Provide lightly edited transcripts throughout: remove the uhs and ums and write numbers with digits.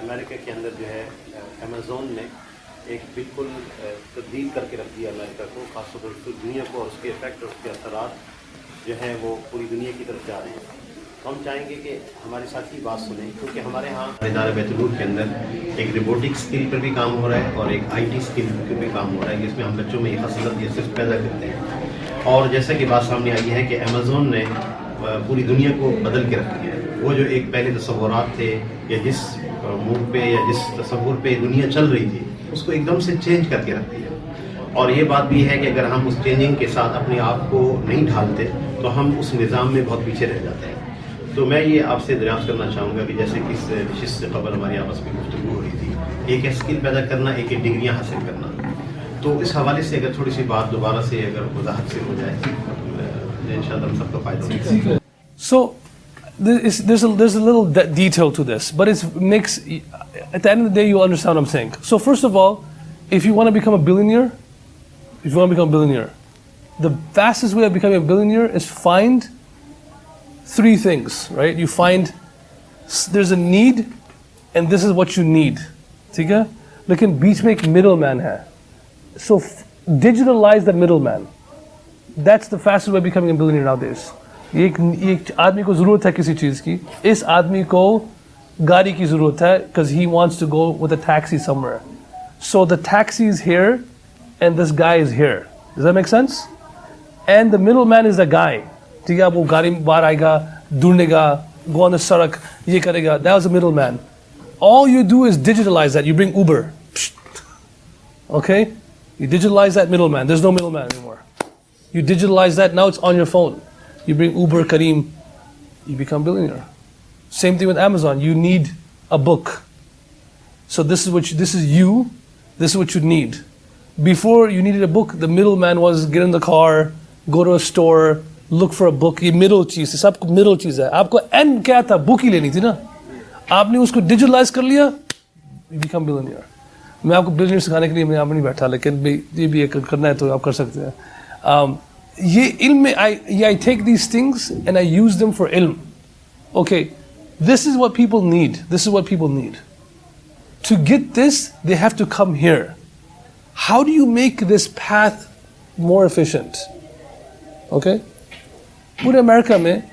America के अंदर जो है अमेज़ोन ने एक बिल्कुल तब्दील करके रख दिया अमेरिका को, खासतौर पर दुनिया को, और उसके इफ़ेक्ट और उसके असरात जो हैं वो पूरी दुनिया की तरफ जा रहे हैं। तो हम चाहेंगे कि हमारे साथ ही बात सुनें, क्योंकि हमारे यहाँ इदारे बैतुल नूर के अंदर एक रोबोटिक स्किल पर भी काम हो रहा है और एक IT स्किल पर भी काम हो रहा है, जिसमें हम बच्चों में ये खासियत ये सिर्फ पैदा करते हैं। और जैसा कि बात सामने आई है कि अमेज़ोन ने पूरी दुनिया को बदल के रख दिया है। वो जो एक पहले तसव्वुरात थे या जिस मूड पे या जिस तसव्वुर पे दुनिया चल रही थी, उसको एकदम से चेंज करके रख दिया। और ये बात भी है कि अगर हम उस चेंजिंग के साथ अपने आप को नहीं ढालते तो हम उस निज़ाम में बहुत पीछे रह जाते हैं। तो मैं ये आपसे दरियाफ्त करना चाहूँगा कि जैसे कि इस विशेष से खबर हमारी आपस में गुफ्तगू हो रही थी, एक स्किल पैदा करना, एक डिग्रियाँ हासिल करना, तो इस हवाले से अगर थोड़ी सी बात दोबारा से अगर वजाहत से हो जाए तो इंशाअल्लाह हम सबको फ़ायदा होगा। So there's a little detail to this, but it makes, at the end of the day you'll understand what I'm saying. So first of all, if you want to become a billionaire, the fastest way of becoming a billionaire is find three things, right? You find there's a need and this is what you need. ठीक है? लेकिन बीच में एक middleman है. So digitalize the middleman. That's the fastest way of becoming a billionaire nowadays. एक आदमी को ज़रूरत है किसी चीज़ की, इस आदमी को गाड़ी की ज़रूरत है because he wants to go with a taxi somewhere. So the taxi is here and this guy is here. Does that make sense? And the middleman is the guy. ठीक है, वो गाड़ी में बाहर आएगा, ढूंढेगा, go on the सड़क, ये करेगा. That was the middleman. All you do is digitalize that. You bring Uber. Okay? You digitalize that middleman. There's no middleman anymore. You digitalize that, now it's on your phone. You bring Uber, Kareem, you become billionaire. Same thing with Amazon. You need a book. So this is what you need. Before you needed a book, the middleman was get in the car, go to a store, look for a book. ये middle चीज़ है, सब middle चीज़ है. आपको end क्या था? Book ही लेनी थी ना. आपने उसको digitalize कर लिया, you become billionaire. मैं आपको billionaire सिखाने के लिए मैं यहाँ पर नहीं बैठा, लेकिन ये भी करना है तो आप कर सकते हैं. ये ilm में I take these things and I use them for ilm. Okay, this is what people need. To get this, they have to come here. How do you make this path more efficient? Okay, पूरे America में,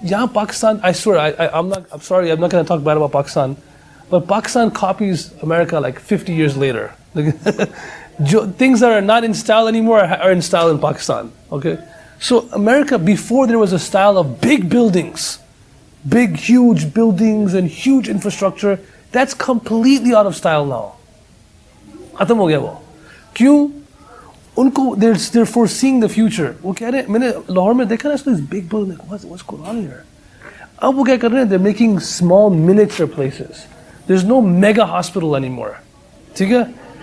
यहाँ Pakistan, I swear, I'm sorry, I'm not going to talk bad about Pakistan, but Pakistan copies America like 50 years later. Things that are not in style anymore are in style in Pakistan. Okay, so America, before there was a style of big buildings, big huge buildings and huge infrastructure, that's completely out of style now. खत्म हो गया वो. क्यों? उनको they're foreseeing the future. वो कह रहे हैं, मैंने लाहौर में देखा ना, this big building, what's going on here? अब वो क्या कर रहे हैं? They're making small miniature places. There's no mega hospital anymore. ठीक है?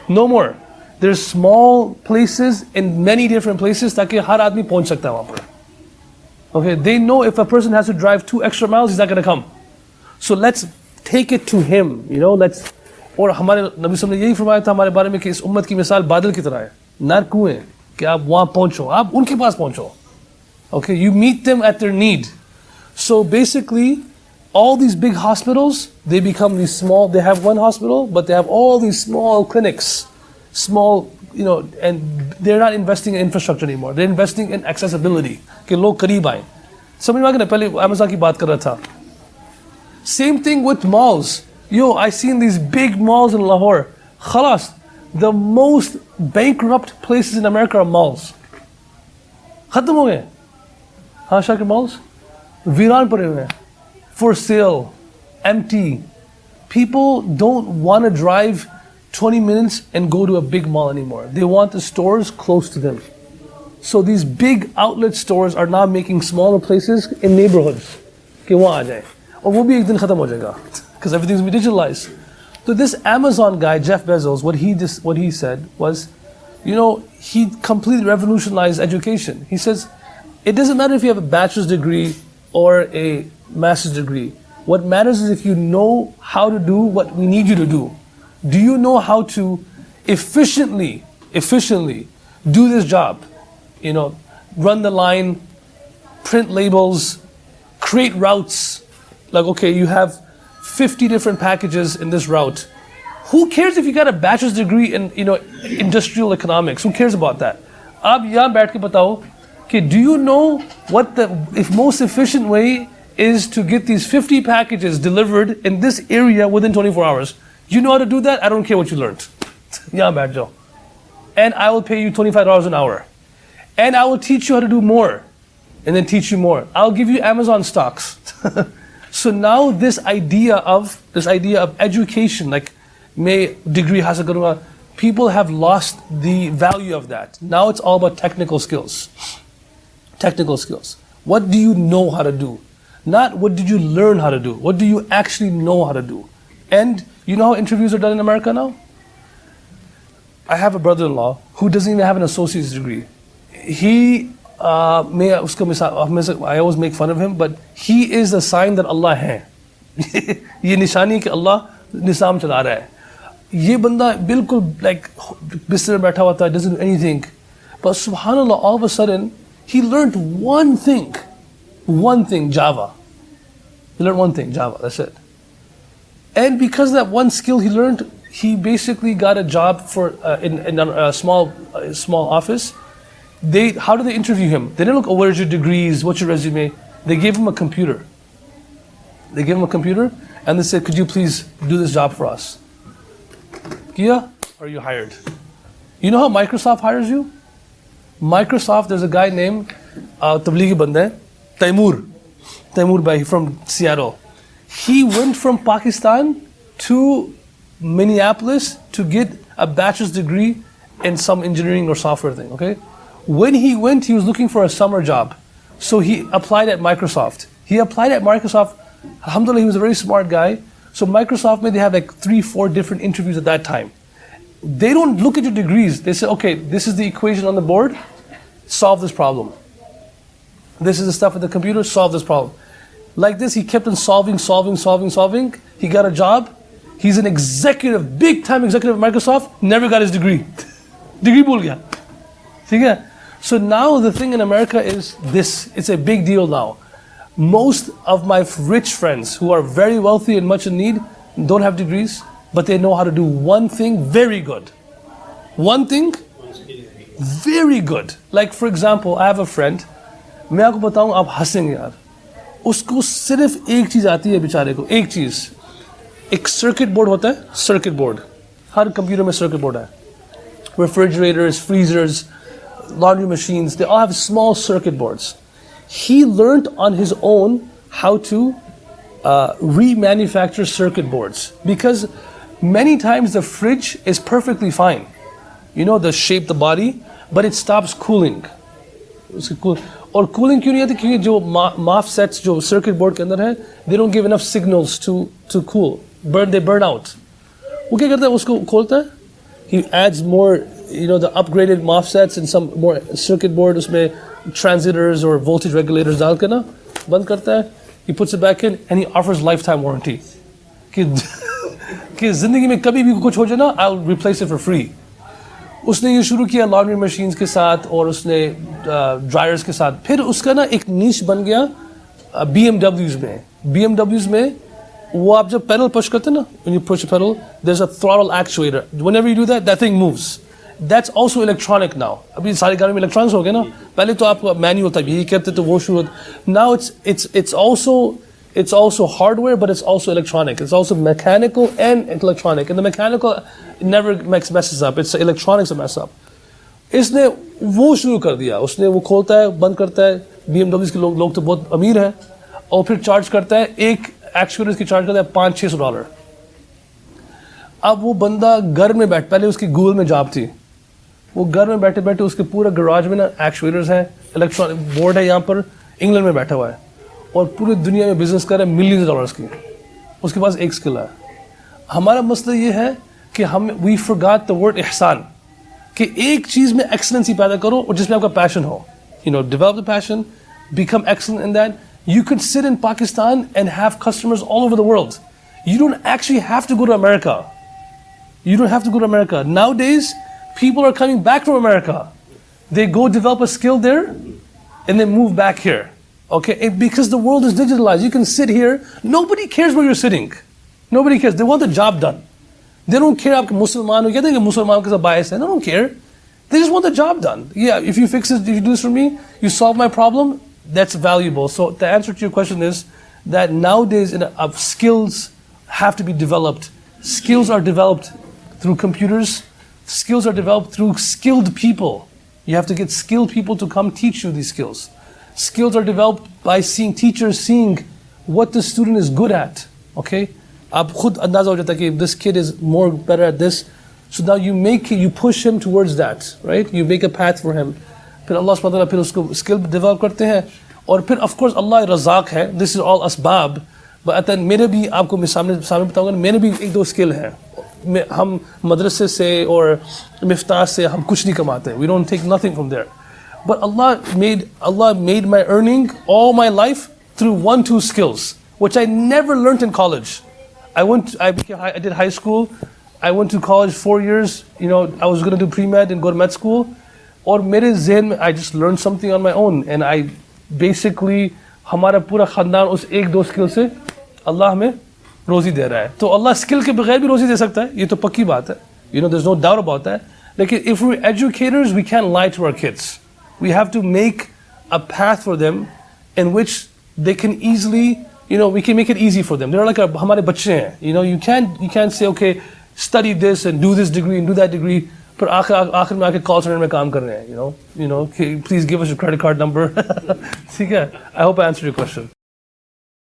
No more. There's small places in many different places ताकि हर आदमी पहुंच सकता है वहाँ पर. Okay, they know if a person has to drive 2 extra miles, he's not going to come. So let's take it to him, you know. और हमारे नबी सल्लल्लाहु अलैहि वसल्लम ने यही फरमाया था हमारे बारे में कि इस उम्मत की मिसाल बादल की तरह है, ना कुएं, कि आप वहाँ पहुँचो, आप उनके पास पहुँचो. Okay, you meet them at their need. So basically, all these big hospitals, they become these small. They have one hospital, but they have all these small clinics. Small, you know, and they're not investing in infrastructure anymore. They're investing in accessibility. कि लोग करीब आएं. समझ में आ गया ना? पहले Amazon की बात कर रहा था. Same thing with malls. Yo, I seen these big malls in Lahore. Khalas, the most bankrupt places in America are malls. खत्म हो गए. हाँ, शाकिर malls वीरान पड़े हुए हैं. For sale, empty. People don't want to drive 20 minutes and go to a big mall anymore. They want the stores close to them. So these big outlet stores are now making smaller places in neighborhoods. कि वहाँ आ जाए. और वो भी एक दिन खत्म हो जाएगा. Because everything's been digitalized. So this Amazon guy, Jeff Bezos, what he said was, you know, he completely revolutionized education. He says, it doesn't matter if you have a bachelor's degree or a master's degree. What matters is if you know how to do what we need you to do. Do you know how to efficiently do this job? You know, run the line, print labels, create routes. Like, okay, you have 50 different packages in this route. Who cares if you got a bachelor's degree in industrial economics? Who cares about that? आप यहाँ बैठ के बताओ कि do you know what the most efficient way is to get these 50 packages delivered in this area within 24 hours? You know how to do that? I don't care what you learned. यहाँ बैठ जाओ. And I will pay you $25 an hour. And I will teach you how to do more. And then teach you more. I'll give you Amazon stocks. So now this idea of education, like मैं degree हासिल करूँगा, people have lost the value of that. Now it's all about technical skills. Technical skills. What do you know how to do? Not what did you learn how to do. What do you actually know how to do? And you know how interviews are done in America now? I have a brother-in-law who doesn't even have an associate's degree. I always make fun of him, but he is a sign that Allah hai. ये निशानी कि Allah निसाम चला रहा है. ये बंदा बिल्कुल like बिस्तर में बैठा हुआ था, doesn't do anything. But subhanallah, all of a sudden, he learned one thing, Java. He learned one thing, Java, that's it. And because of that one skill he learned, he basically got a job for in a small office. How do they interview him? They didn't look, oh, where's your degrees, what's your resume? They gave him a computer. And they said, could you please do this job for us? Kia, are you hired? You know how Microsoft hires you? Microsoft, there's a guy named Tablighi Banda hai, Taimur Bhai from Seattle. He went from Pakistan to Minneapolis to get a bachelor's degree in some engineering or software thing, okay? When he went, he was looking for a summer job. So he applied at Microsoft. Alhamdulillah, he was a very smart guy. So Microsoft, they have like 3-4 different interviews at that time. They don't look at your degrees. They say, okay, this is the equation on the board, solve this problem. This is the stuff at the computer, solve this problem. Like this, he kept on solving. He got a job. He's an executive, big time executive at Microsoft, never got his degree. Degree bhul gaya. ठीक है? So now the thing in America is this, it's a big deal now. Most of my rich friends who are very wealthy and much in need don't have degrees, but they know how to do one thing very good. One thing very good. Like for example, I have a friend, मैं आपको बताऊं, आप हंसेंगे यार. उसको सिर्फ एक चीज आती है बेचारे को, एक चीज. एक सर्किट बोर्ड होता है, सर्किट बोर्ड. हर कंप्यूटर में सर्किट बोर्ड है. Refrigerators, freezers, laundry machines, they all have small circuit boards. He learned on his own how to remanufacture circuit boards, because many times the fridge is perfectly fine. You know, the shape, the body, but it stops cooling. और cooling क्यों नहीं आती? क्योंकि जो MOSFETs sets जो circuit board के अंदर है, they don't give enough signals to cool. They burn out. वो क्या करता है? उसको खोलता है. He adds more, the upgraded MOSFETs and some more circuit board, उसमें transistors or voltage regulators डाल के ना बंद करता है. He puts it back in and he offers lifetime warranty. कि जिंदगी में कभी भी कुछ हो जाए ना, I'll replace it for free. उसने ये शुरू किया laundry machines के साथ और उसने dryers के साथ. फिर उसका ना एक niche बन गया BMWs में. BMWs में वो आप जब pedal push करते हैं ना, when you push a pedal, there's a throttle actuator. Whenever you do that, that thing moves. That's also electronic now. अभी सारी गाड़ी में electronics हो गए ना. पहले तो आपको manual था, यही करते तो वो शुरू. Now it's also hardware, but it's also electronic. It's also mechanical and electronic. And the mechanical never messes up. It's the electronics that mess up. इसने वो शुरू कर दिया. उसने वो खोलता है, बंद करता है. BMWs के लोग तो बहुत अमीर हैं. और फिर चार्ज करता है, एक एक्चुएटर की चार्ज करता है $500-600. अब वो बंदा घर में पहले उसकी गूगल में जॉब थी. वो घर में बैठे बैठे उसके पूरा गराज में ना एक्चुएटर्स हैं, इलेक्ट्रॉनिक बोर्ड है, यहाँ पर इंग्लैंड में बैठा हुआ है और पूरी दुनिया में बिजनेस कर रहा है $millions की. उसके पास एक स्किल है. हमारा मसला ये है कि we forgot the word ihsan, कि एक चीज़ में एक्सीलेंसी पैदा करो और जिसमें आपका पैशन हो. Develop the passion, become excellent in that. You could sit in Pakistan and have customers all over the world. You don't actually have to go to America. Nowadays, people are coming back from America. They go develop a skill there and then move back here. Okay, and because the world is digitalized, you can sit here. Nobody cares where you're sitting. Nobody cares. They want the job done. They don't care आप मुसलमान हो, कहते हैं कि मुसलमान के साथ bias है. They don't care. They just want the job done. Yeah, if you fix it, if you do this for me, you solve my problem, that's valuable. So the answer to your question is that nowadays skills have to be developed. Skills are developed through computers. Skills are developed through skilled people. You have to get skilled people to come teach you these skills. Skills are developed by teachers seeing what the student is good at. Okay? आप खुद अंदाजा हो जाता है कि this kid is more better at this. So now you push him towards that, right? You make a path for him. फिर अल्लाह सुब्हानहू व तआला फिर उसको skill develop करते हैं. और फिर of course Allah रज़ाक है. This is all asbab. But मेरे भी आपको मैं सामने बताऊंगा, मेरे भी एक दो skill हैं. हम मदरसे से और मिफ्ताह से हम कुछ नहीं कमाते. We don't take nothing from there. But Allah made my earning all my life through 1-2 skills, which I never learned in college. I did high school. I went to college 4 years. I was going to do pre-med and go to med school. और मेरे ज़हन में I just learned something on my own, and I basically हमारा पूरा ख़ानदान उस 1-2 skill से अल्लाह हमें रोज़ी दे रहा है. तो अल्लाह स्किल के बगैर भी रोज़ी दे सकता है, ये तो पक्की बात है. There's no doubt about that. लेकिन if we're educators, we can't lie to our kids. We have to make a path for them in which they can easily, we can make it easy for them. They're like हमारे बच्चे हैं. You can't say, okay, study this and do this degree and do that degree. पर आखिर में आके call center में काम कर रहे हैं. Please give us your credit card number. ठीक है? I hope I answered your question.